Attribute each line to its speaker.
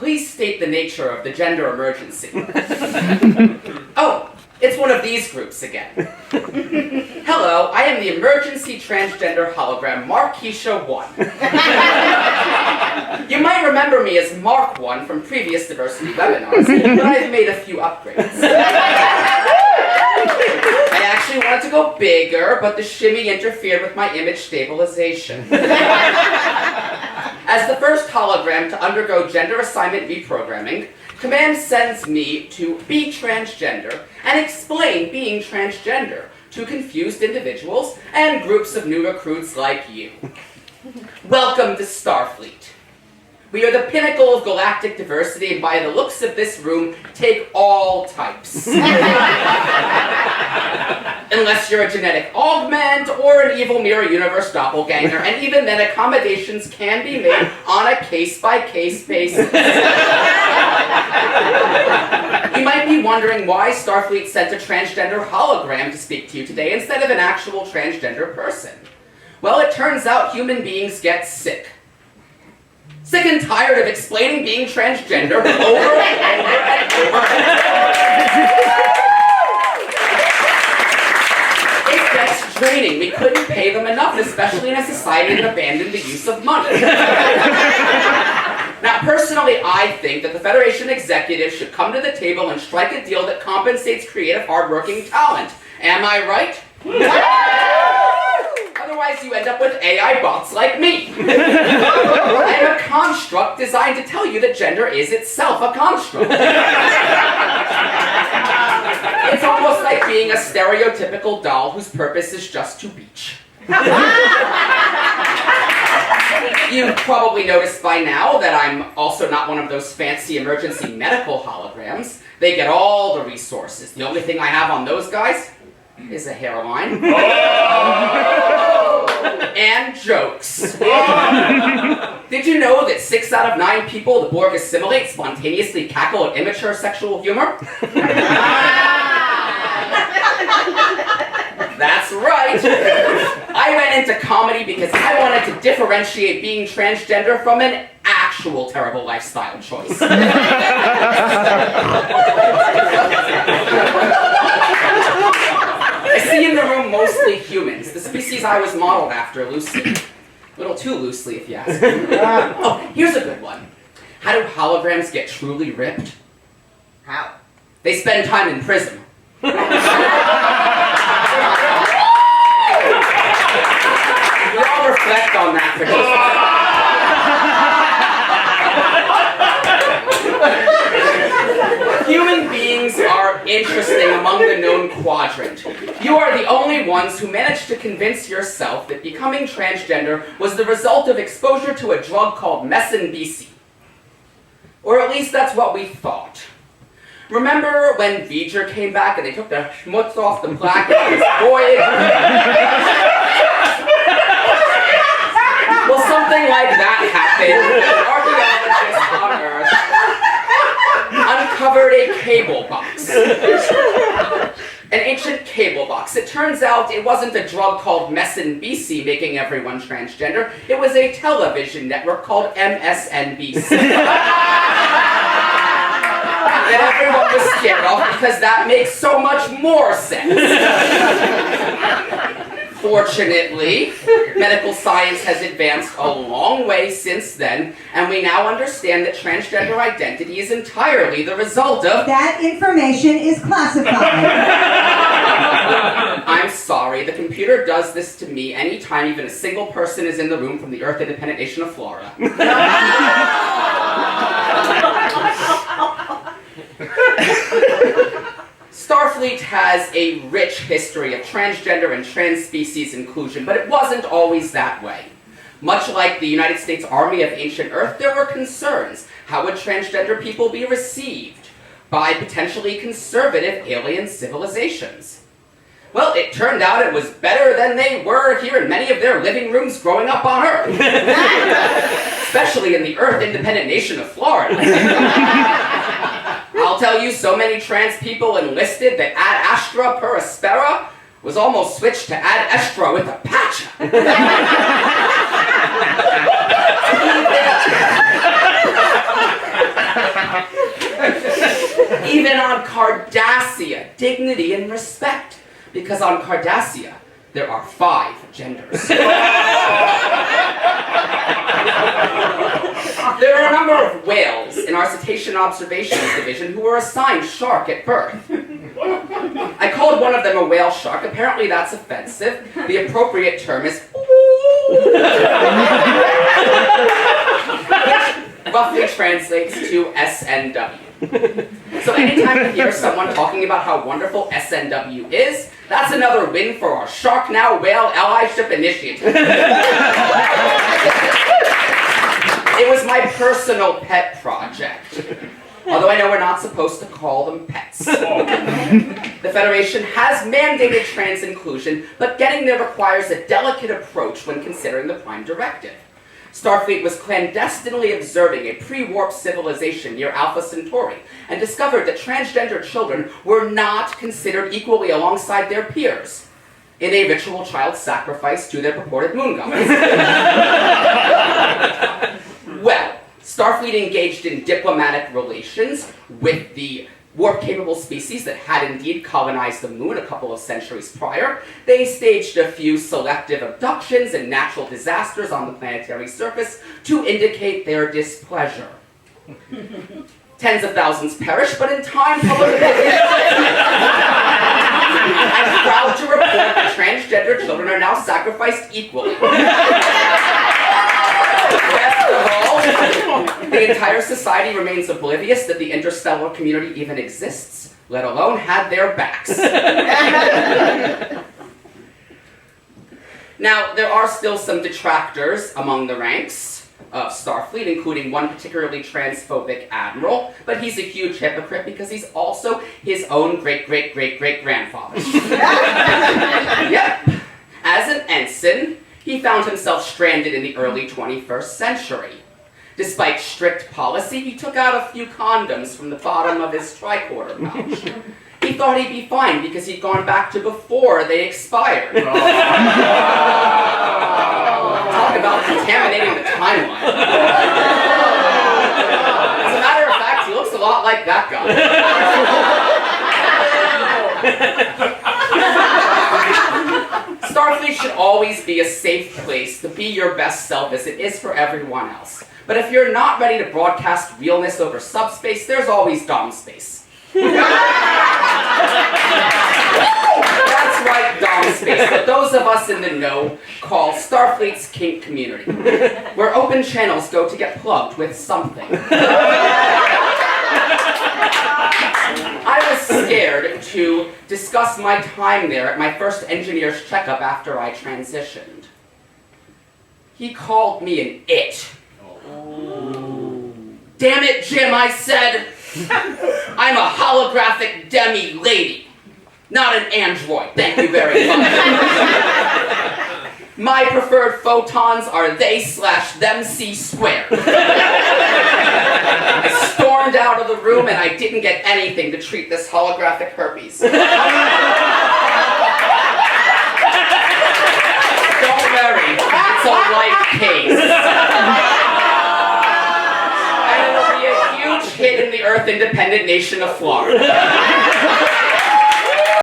Speaker 1: Please state the nature of the gender emergency. Oh, it's one of these groups again. Hello, I am the Emergency Transgender Hologram, Marquisha 1. You might remember me as Mark 1 from previous diversity webinars, but I've made a few upgrades. I actually wanted to go bigger, but the shimmy interfered with my image stabilization. As the first hologram to undergo gender assignment reprogramming, Command sends me to be transgender and explain being transgender to confused individuals and groups of new recruits like you. Welcome to Starfleet. We are the pinnacle of galactic diversity, and by the looks of this room, take all types. Unless you're a genetic augment or an evil mirror universe doppelganger, and even then accommodations can be made on a case-by-case basis. You might be wondering why Starfleet sent a transgender hologram to speak to you today instead of an actual transgender person. Well, it turns out human beings get sick. Sick and tired of explaining being transgender over and over and over. It gets draining. We couldn't pay them enough, especially in a society that abandoned the use of money. Now, personally, I think that the Federation executives should come to the table and strike a deal that compensates creative, hardworking talent. Am I right? Otherwise, you end up with AI bots like me. I'm a construct designed to tell you that gender is itself a construct. It's almost like being a stereotypical doll whose purpose is just to reach. You've probably noticed by now that I'm also not one of those fancy emergency medical holograms. They get all the resources. The only thing I have on those guys is a hairline. And jokes. Did you know that 6 out of 9 people the Borg assimilate spontaneously cackle at immature sexual humor? That's right. I went into comedy because I wanted to differentiate being transgender from an actual terrible lifestyle choice. I see in the room mostly humans, the species I was modeled after loosely. A little too loosely, if you ask me. Oh, here's a good one. How do holograms get truly ripped? How? They spend time in prison. We all reflect on that for just Human beings are interesting among the known quadrant. You are the only ones who managed to convince yourself that becoming transgender was the result of exposure to a drug called MSNBC. Or at least that's what we thought. Remember when V'ger came back and they took the schmutz off the plaque of his voyage? Well, something like that happened. Archaeologists on Earth uncovered a cable box. An ancient cable box. It turns out it wasn't a drug called MSNBC making everyone transgender. It was a television network called MSNBC. That everyone was scared of because that makes so much more sense. Fortunately, medical science has advanced a long way since then, and we now understand that transgender identity is entirely the result of...
Speaker 2: That information is classified.
Speaker 1: I'm sorry, the computer does this to me anytime even a single person is in the room from the Earth independent nation of Florida. Starfleet has a rich history of transgender and trans-species inclusion, but it wasn't always that way. Much like the United States Army of Ancient Earth, there were concerns. How would transgender people be received by potentially conservative alien civilizations? Well, it turned out it was better than they were here in many of their living rooms growing up on Earth. Especially in the Earth independent nation of Florida. I'll tell you, so many trans people enlisted that Ad Astra per Aspera was almost switched to Ad Astra with a patch. on Cardassia, dignity and respect. Because on Cardassia, there are 5 genders. There are a number of whales in our Cetacean Observations Division who were assigned shark at birth. I called one of them a whale shark. Apparently that's offensive. The appropriate term is which roughly translates to SNW. So anytime you hear someone talking about how wonderful SNW is, that's another win for our Shark Now Whale Allyship Initiative. It was my personal pet project. Although I know we're not supposed to call them pets. The Federation has mandated trans inclusion, but getting there requires a delicate approach when considering the Prime Directive. Starfleet was clandestinely observing a pre-warp civilization near Alpha Centauri and discovered that transgender children were not considered equally alongside their peers in a ritual child sacrifice to their purported moon gods. Well, Starfleet engaged in diplomatic relations with the warp-capable species that had indeed colonized the moon a couple of centuries prior. They staged a few selective abductions and natural disasters on the planetary surface to indicate their displeasure. Tens of thousands perished, but in time, public opinion. I'm proud to report that transgender children are now sacrificed equally. Best of all, the entire society remains oblivious that the interstellar community even exists, let alone had their backs. Now, there are still some detractors among the ranks of Starfleet, including one particularly transphobic admiral, but he's a huge hypocrite because he's also his own great-great-great-great-grandfather. Yep. As an ensign, he found himself stranded in the early 21st century. Despite strict policy, he took out a few condoms from the bottom of his tricorder pouch. He thought he'd be fine because he'd gone back to before they expired. Talk about contaminating the timeline. As a matter of fact, he looks a lot like that guy. Starfleet should always be a safe place to be your best self as it is for everyone else. But if you're not ready to broadcast realness over subspace, there's always dom space. That's right, dom space. But those of us in the know call Starfleet's kink community, where open channels go to get plugged with something. I was scared to discuss my time there at my first engineer's checkup after I transitioned. He called me an it. Damn it, Jim, I said. I'm a holographic demi-lady, not an android. Thank you very much. My preferred photons are they/them C². I stormed out of the room and I didn't get anything to treat this holographic herpes. Don't worry, it's a light case. And it'll be a huge hit in the Earth independent nation of Florida.